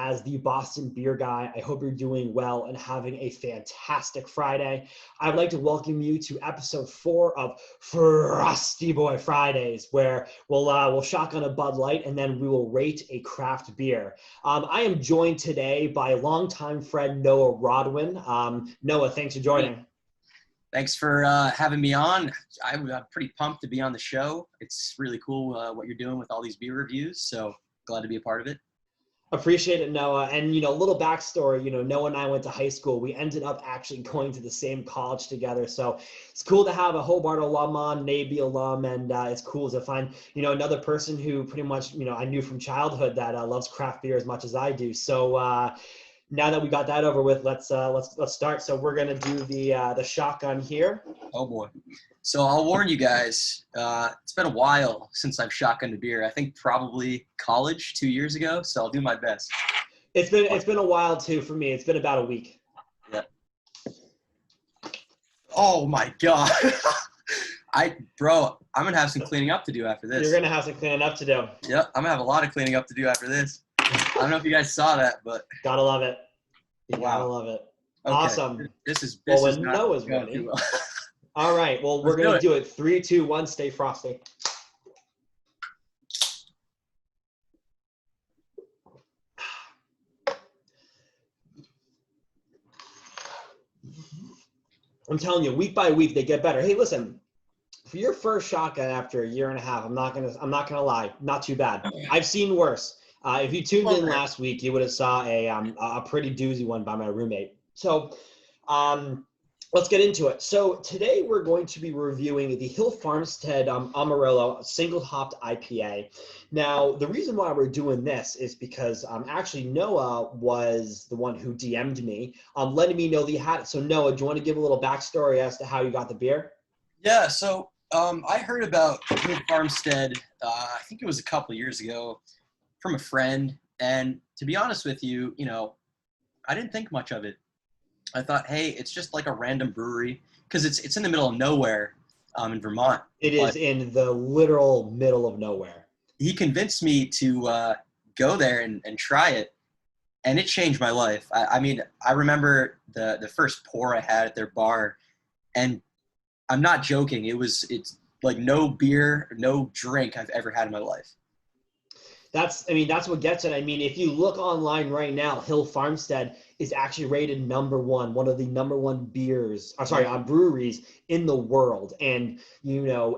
as the Boston beer guy. I hope you're doing well and having a fantastic Friday. I'd like to welcome you to episode 4 of Frosty Boi Fridays, where we'll shotgun a Bud Light and then we will rate a craft beer. I am joined today by longtime friend Noah Rodwin. Noah, thanks for joining. Thanks for having me on. I'm pretty pumped to be on the show. It's really cool what you're doing with all these beer reviews, so glad to be a part of it. Appreciate it, Noah. And, a little backstory, Noah and I went to high school. We ended up actually going to the same college together. So it's cool to have a Hobart alum on, NEIPA alum, and it's cool to find, another person who pretty much, I knew from childhood that loves craft beer as much as I do. So now that we got that over with, let's start. So we're gonna do the shotgun here. Oh boy. So I'll warn you guys, it's been a while since I've shotgunned a beer. I think probably college 2 years ago, so I'll do my best. It's been a while too for me. It's been about a week. Yeah. Oh my God. Bro, I'm gonna have some cleaning up to do after this. You're gonna have some cleaning up to do. Yep, I'm gonna have a lot of cleaning up to do after this. I don't know if you guys saw that, but gotta love it. Wow. Gotta love it. Okay. Awesome. This is when Noah's ready. Well. All right. Well, we're gonna do it. 3, 2, 1. Stay frosty. I'm telling you, week by week they get better. Hey, listen. For your first shotgun after a year and a half, I'm not gonna lie, not too bad. I've seen worse. If you tuned in last week, you would have saw a pretty doozy one by my roommate. So let's get into it. So today we're going to be reviewing the Hill Farmstead Amarillo single hopped IPA. Now, the reason why we're doing this is because actually Noah was the one who DM'd me, letting me know that you had it. So Noah, do you want to give a little backstory as to how you got the beer? Yeah, so I heard about Hill Farmstead, I think it was a couple of years ago, from a friend. And to be honest with you, I didn't think much of it. I thought, hey, it's just like a random brewery because it's in the middle of nowhere in Vermont. It is in the literal middle of nowhere. He convinced me to go there and try it, and it changed my life. I mean, I remember the first pour I had at their bar, and I'm not joking. It's like no beer, no drink I've ever had in my life. That's what gets it. I mean, if you look online right now, Hill Farmstead is actually rated one of the number one breweries in the world. And,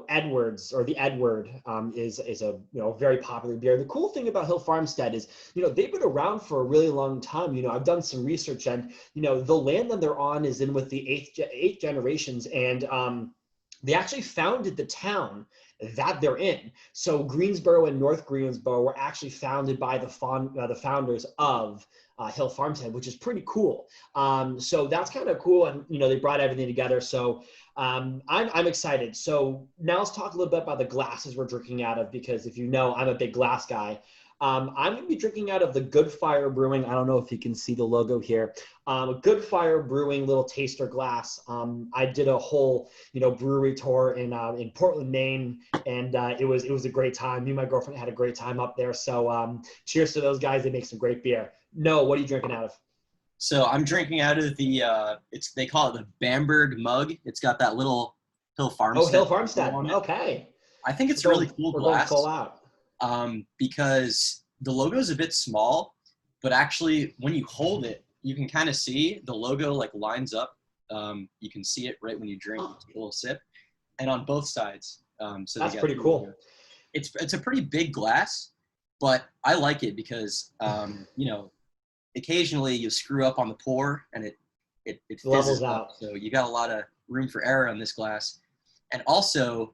Edwards or the Edward is a, very popular beer. The cool thing about Hill Farmstead is, they've been around for a really long time. I've done some research and, the land that they're on is in with the eighth generations. And they actually founded the town that they're in. So Greensboro and North Greensboro were actually founded by the founders of Hill Farmstead, which is pretty cool. So that's kind of cool. And, they brought everything together. So I'm excited. So now let's talk a little bit about the glasses we're drinking out of, because if I'm a big glass guy. I'm going to be drinking out of the Good Fire Brewing. I don't know if you can see the logo here. Good Fire Brewing little taster glass. I did a whole, brewery tour in Portland, Maine, and it was a great time. Me and my girlfriend had a great time up there. So cheers to those guys. They make some great beer. No, what are you drinking out of? So I'm drinking out of the they call it the Bamberg mug. It's got that little Hill Farmstead. Oh, Hill Farmstead. Okay. I think it's really cool glass. We're going full out. Because the logo is a bit small, but actually when you hold it, you can kind of see the logo like lines up. You can see it right when you drink, you take a little sip, and on both sides. So that's pretty cool. It's a pretty big glass, but I like it because occasionally you screw up on the pour and it levels up. out. So you got a lot of room for error on this glass, and also.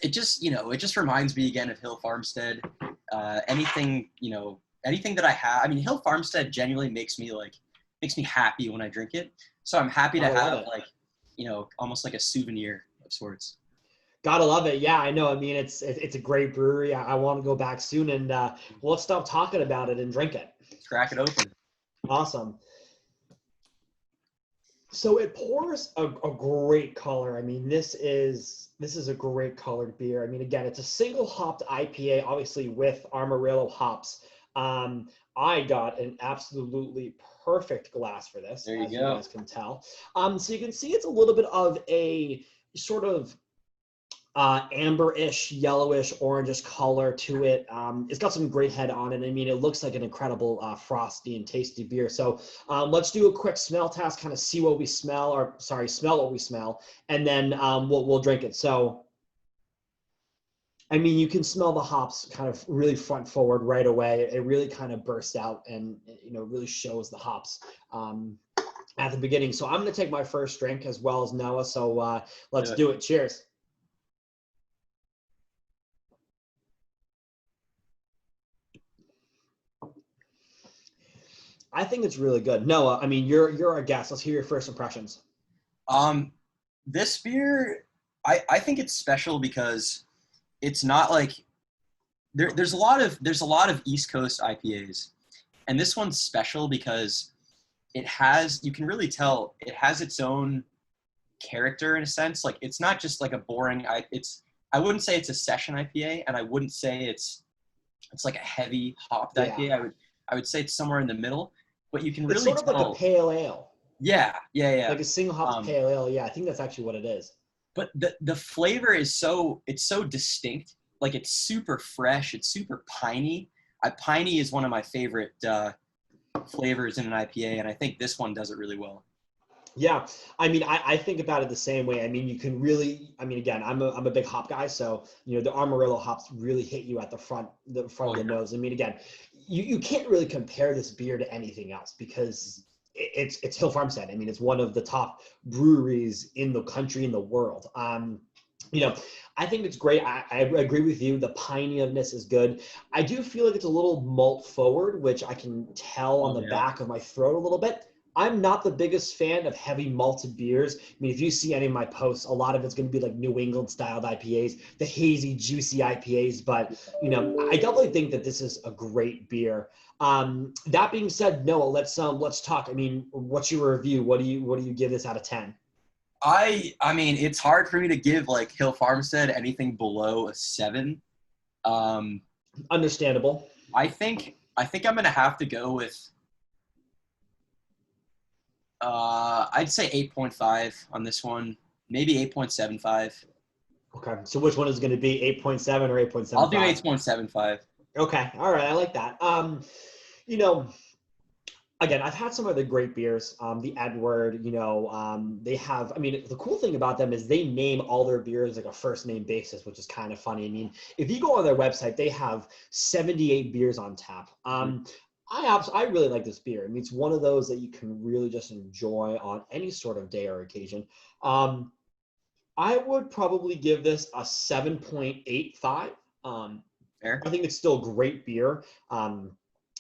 It just reminds me again of Hill Farmstead. Anything that I have. I mean, Hill Farmstead genuinely makes me happy when I drink it. So I'm happy to have almost like a souvenir of sorts. Gotta love it. Yeah, I know. I mean, it's a great brewery. I want to go back soon, and let's stop talking about it and drink it. Let's crack it open. Awesome. So it pours a great color. I mean, this is a great colored beer. I mean, again, it's a single hopped IPA, obviously with Amarillo hops. I got an absolutely perfect glass for this, There you as you go. guys can tell. So you can see it's a little bit of a sort of amber-ish, yellowish, orangish color to it. It's got some great head on it. I mean, it looks like an incredible frosty and tasty beer. So let's do a quick smell test, kind of see what we smell, or sorry, smell what we smell, and then we'll drink it. So, I mean, you can smell the hops kind of really front forward right away. It really kind of bursts out and, you know, really shows the hops at the beginning. So I'm going to take my first drink as well as Noah. So let's do it. Cheers. I think it's really good. Noah, I mean, you're our guest. Let's hear your first impressions. This beer, I think it's special because it's not like there's a lot of East Coast IPAs, and this one's special because you can really tell it has its own character in a sense. Like it's not just like a boring I wouldn't say it's a session IPA, and I wouldn't say it's like a heavy hopped IPA. I would say it's somewhere in the middle, but you can really It's sort of tell. like a pale ale. Yeah. Like a single hop pale ale. Yeah, I think that's actually what it is. But the flavor is so distinct. Like it's super fresh. It's super piney. Piney is one of my favorite flavors in an IPA, and I think this one does it really well. Yeah, I mean, I think about it the same way. I mean, you can really, I mean, again, I'm a big hop guy, so you know the Amarillo hops really hit you at the front of the nose. I mean, again, you can't really compare this beer to anything else because it's Hill Farmstead. I mean, it's one of the top breweries in the country, in the world. You know, I think it's great. I agree with you. The piney-ness is good. I do feel like it's a little malt forward, which I can tell on the back of my throat a little bit. I'm not the biggest fan of heavy malted beers. I mean, if you see any of my posts, a lot of it's going to be like New England styled IPAs, the hazy, juicy IPAs. But, you know, I definitely think that this is a great beer. That being said, Noah, let's talk. I mean, what's your review? What do you give this out of 10? I mean, it's hard for me to give like Hill Farmstead anything below a 7. Understandable. I think I'm gonna have to go with I'd say 8.5 on this one, maybe 8.75. Okay, so which one is going to be 8.7 or 8.75? I'll do 8.75. Okay, all right, I like that. You know, again, I've had some of the great beers. The Edward, you know, they have. I mean, the cool thing about them is they name all their beers like a first name basis, which is kind of funny. I mean, if you go on their website, they have 78 beers on tap. I really like this beer. I mean, it's one of those that you can really just enjoy on any sort of day or occasion. I would probably give this a 7.85. Fair. I think it's still a great beer.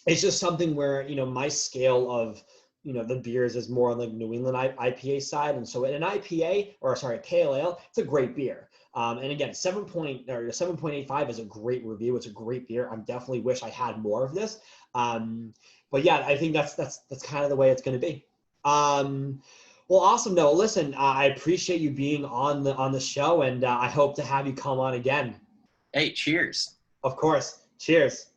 It's just something where, you know, my scale of, you know, the beers is more on the New England IPA side. And so in an IPA, or sorry, pale ale, it's a great beer. And again, 7.85 is a great review. It's a great beer. I definitely wish I had more of this. But yeah, I think that's kind of the way it's going to be. Well, awesome, Noah. Listen, I appreciate you being on the show, and I hope to have you come on again. Hey, cheers. Of course. Cheers.